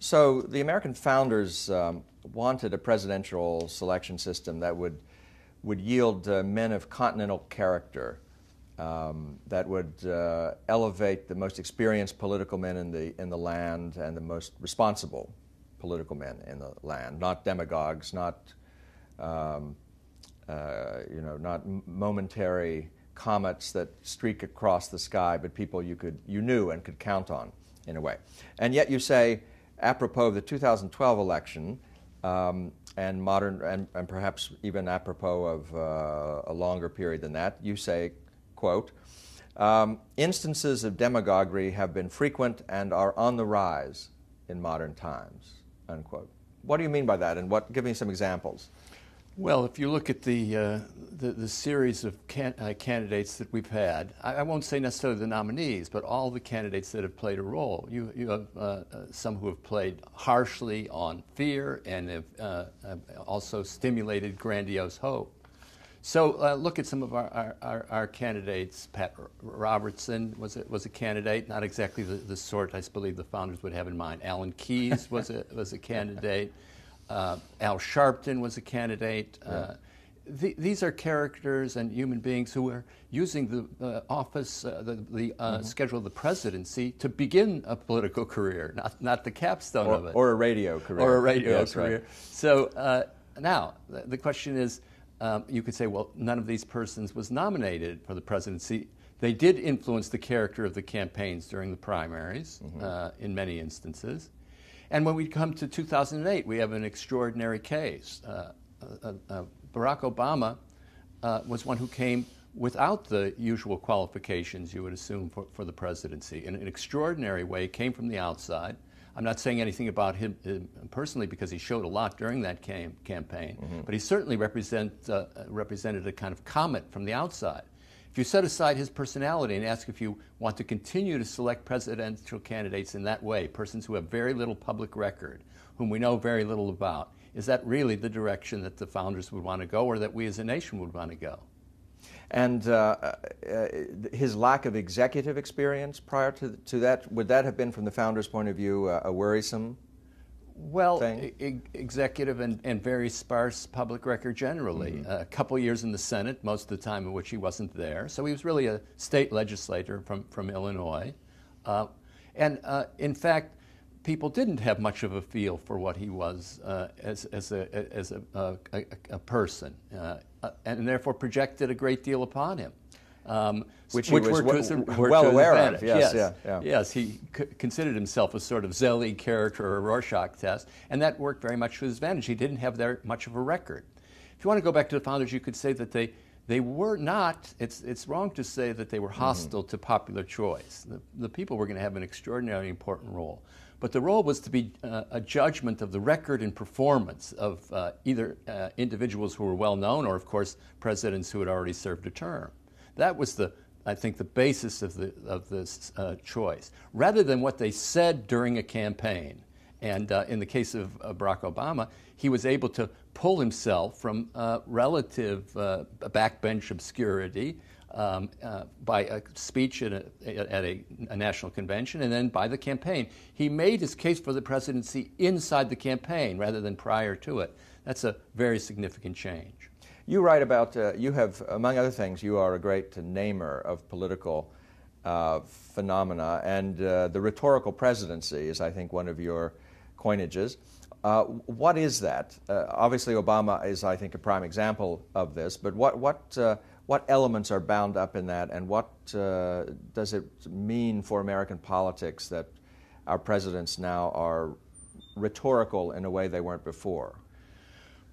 So the American founders wanted a presidential selection system that would yield men of continental character, that would elevate the most experienced political men in the land and the most responsible political men in the land, not demagogues, not not momentary comets that streak across the sky, but people you knew and could count on in a way. And yet you say, apropos of the 2012 election, and modern, and perhaps even apropos of a longer period than that, you say, quote, instances of demagoguery have been frequent and are on the rise in modern times, unquote. What do you mean by that, and give me some examples? Well, if you look at the series of candidates that we've had, I won't say necessarily the nominees, but all the candidates that have played a role. You have some who have played harshly on fear and have also stimulated grandiose hope. So look at some of our candidates. Pat Robertson was a candidate, not exactly the sort I believe the founders would have in mind. Alan Keyes was a candidate. Al Sharpton was a candidate. These are characters and human beings who are using the office, the schedule of the presidency to begin a political career, not the capstone of it. Or a radio career. Or a radio career. Right. So now, the question is, you could say, well, none of these persons was nominated for the presidency. They did influence the character of the campaigns during the primaries in many instances. And when we come to 2008, we have an extraordinary case. Barack Obama was one who came without the usual qualifications you would assume for the presidency. In an extraordinary way, came from the outside. I'm not saying anything about him personally because he showed a lot during that campaign, but he certainly represented a kind of comet from the outside. If you set aside his personality and ask if you want to continue to select presidential candidates in that way, persons who have very little public record, whom we know very little about, is that really the direction that the founders would want to go or that we as a nation would want to go? And his lack of executive experience prior to that, would that have been, from the founders' point of view, a worrisome thing? Executive and very sparse public record generally. A couple years in the Senate, most of the time in which he wasn't there. So he was really a state legislator from Illinois. In fact, people didn't have much of a feel for what he was as a person, and therefore projected a great deal upon him. Which he was well aware of. Yes, he considered himself a sort of Zelig character or a Rorschach test, and that worked very much to his advantage. He didn't have that much of a record. If you want to go back to the founders, you could say that they were not, it's wrong to say that they were hostile to popular choice. The people were going to have an extraordinarily important role. But the role was to be a judgment of the record and performance of either individuals who were well known or, of course, presidents who had already served a term. That was I think the basis of this choice, rather than what they said during a campaign. And in the case of Barack Obama, he was able to pull himself from relative backbench obscurity by a speech at a national convention, and then by the campaign. He made his case for the presidency inside the campaign rather than prior to it. That's a very significant change. You write about, you have, among other things, you are a great namer of political phenomena, and the rhetorical presidency is, I think, one of your coinages. What is that? Obviously, Obama is, I think, a prime example of this, but what elements are bound up in that, and what does it mean for American politics that our presidents now are rhetorical in a way they weren't before?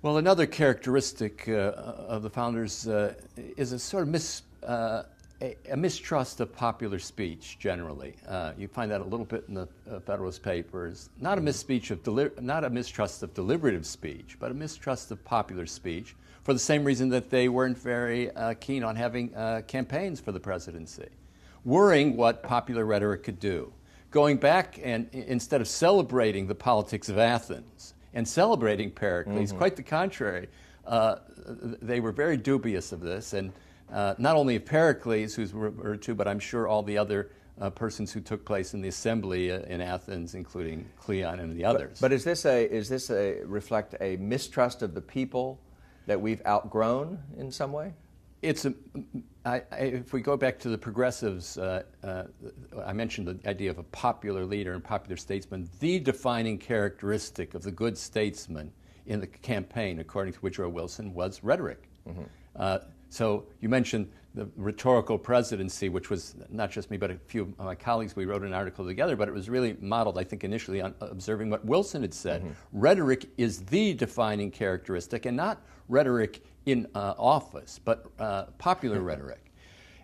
Well, another characteristic of the founders is a sort of a mistrust of popular speech generally. You find that a little bit in the Federalist Papers. Not a mistrust of deliberative speech, but a mistrust of popular speech, for the same reason that they weren't very keen on having campaigns for the presidency, worrying what popular rhetoric could do. Going back and instead of celebrating the politics of Athens and celebrating Pericles, quite the contrary, they were very dubious of this, and not only of Pericles, who's referred to, but I'm sure all the other persons who took place in the assembly in Athens, including Cleon and the others. But is this reflect a mistrust of the people that we've outgrown in some way? If we go back to the progressives, I mentioned the idea of a popular leader and popular statesman. The defining characteristic of the good statesman in the campaign, according to Woodrow Wilson, was rhetoric. Mm-hmm. So you mentioned the rhetorical presidency, which was not just me, but a few of my colleagues. We wrote an article together, but it was really modeled, I think, initially on observing what Wilson had said. Mm-hmm. Rhetoric is the defining characteristic, and not rhetoric in office, but popular rhetoric.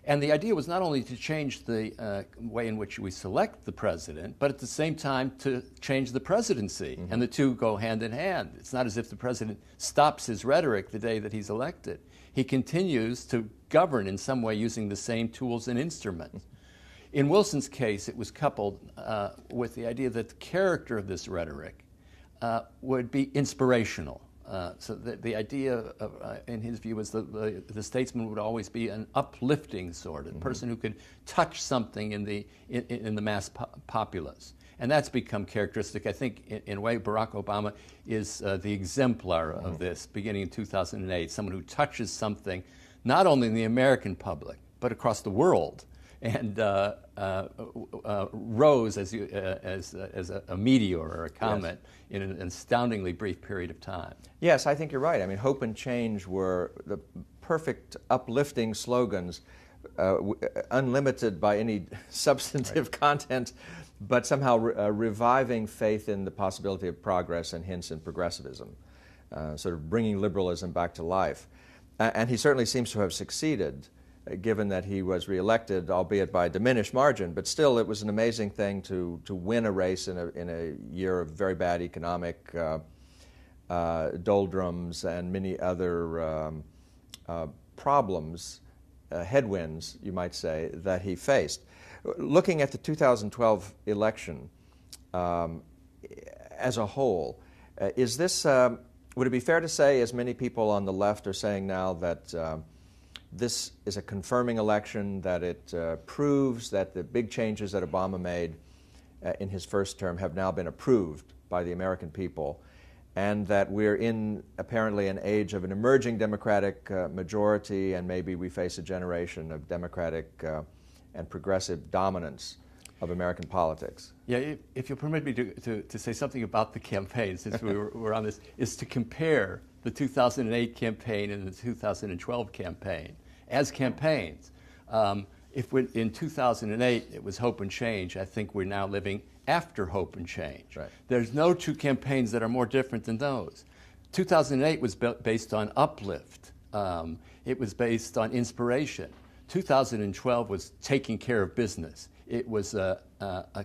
And the idea was not only to change the way in which we select the president, but at the same time to change the presidency. Mm-hmm. And the two go hand in hand. It's not as if the president stops his rhetoric the day that he's elected. He continues to govern in some way using the same tools and instruments. In Wilson's case, it was coupled with the idea that the character of this rhetoric would be inspirational. So the idea, in his view, was the statesman would always be an uplifting sort of mm-hmm. person who could touch something in the mass populace. And that's become characteristic. I think, in a way, Barack Obama is the exemplar mm-hmm. of this, beginning in 2008, someone who touches something not only in the American public, but across the world, and rose as a meteor or a comet yes. in an astoundingly brief period of time. Yes, I think you're right. I mean, hope and change were the perfect uplifting slogans, unlimited by any substantive right. content, but somehow reviving faith in the possibility of progress and hints in progressivism, sort of bringing liberalism back to life. And he certainly seems to have succeeded, given that he was reelected, albeit by a diminished margin. But still, it was an amazing thing to win a race in a year of very bad economic doldrums and many other problems, headwinds, you might say, that he faced. Looking at the 2012 election as a whole, is this, would it be fair to say, as many people on the left are saying now, that this is a confirming election, that it proves that the big changes that Obama made in his first term have now been approved by the American people, and that we're in apparently an age of an emerging Democratic majority, and maybe we face a generation of Democratic and progressive dominance of American politics? Yeah, if you'll permit me to say something about the campaign, since we're on this, is to compare the 2008 campaign and the 2012 campaign as campaigns. If in 2008 it was hope and change, I think we're now living after hope and change. Right. There's no two campaigns that are more different than those. 2008 was based on uplift. It was based on inspiration. 2012 was taking care of business. It was a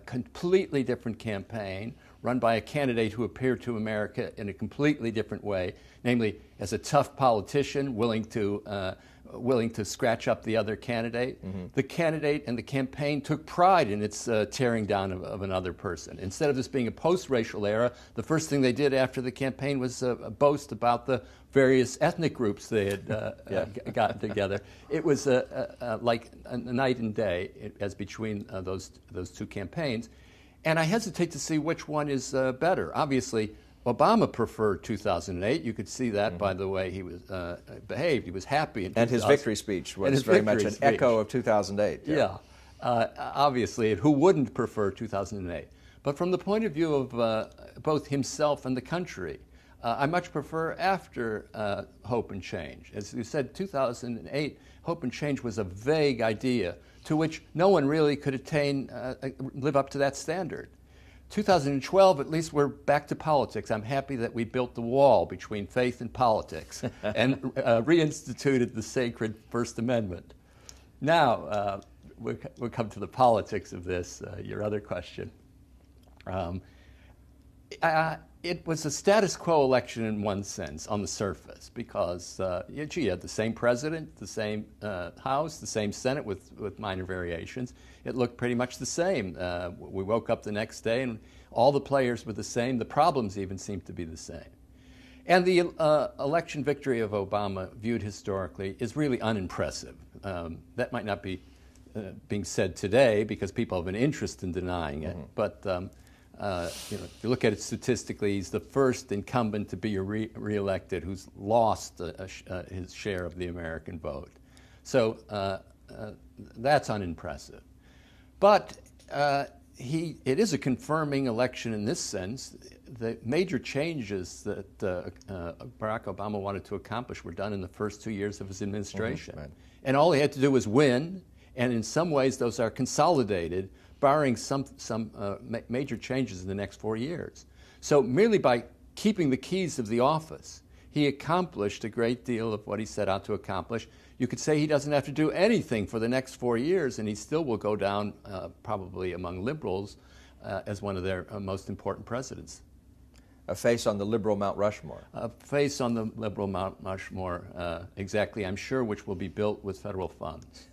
completely different campaign run by a candidate who appeared to America in a completely different way, namely as a tough politician willing to scratch up the other candidate. Mm-hmm. The candidate and the campaign took pride in its tearing down of another person. Instead of this being a post-racial era, the first thing they did after the campaign was boast about the various ethnic groups they had gotten together. It was like a night and day as between those two campaigns. And I hesitate to see which one is better. Obviously, Obama preferred 2008. You could see that mm-hmm. by the way he was behaved. He was happy. And his victory speech was very much an echo of 2008. Yeah, obviously. Who wouldn't prefer 2008? But from the point of view of both himself and the country, I much prefer after hope and change. As you said, 2008, hope and change was a vague idea to which no one really could live up to that standard. 2012, at least we're back to politics. I'm happy that we built the wall between faith and politics and reinstituted the sacred First Amendment. Now, we'll come to the politics of this, your other question. It was a status quo election in one sense, on the surface, because you had the same president, the same House, the same Senate with minor variations. It looked pretty much the same. We woke up the next day and all the players were the same. The problems even seemed to be the same. And the election victory of Obama, viewed historically, is really unimpressive. That might not be being said today because people have an interest in denying it. But if you look at it statistically, he's the first incumbent to be reelected who's lost his share of the American vote. So that's unimpressive. But it is a confirming election in this sense. The major changes that Barack Obama wanted to accomplish were done in the first 2 years of his administration. Right. And all he had to do was win, and in some ways those are consolidated, barring some major changes in the next 4 years. So merely by keeping the keys of the office, he accomplished a great deal of what he set out to accomplish. You could say he doesn't have to do anything for the next 4 years, and he still will go down probably among liberals as one of their most important presidents. A face on the liberal Mount Rushmore. A face on the liberal Mount Rushmore, exactly, I'm sure, which will be built with federal funds.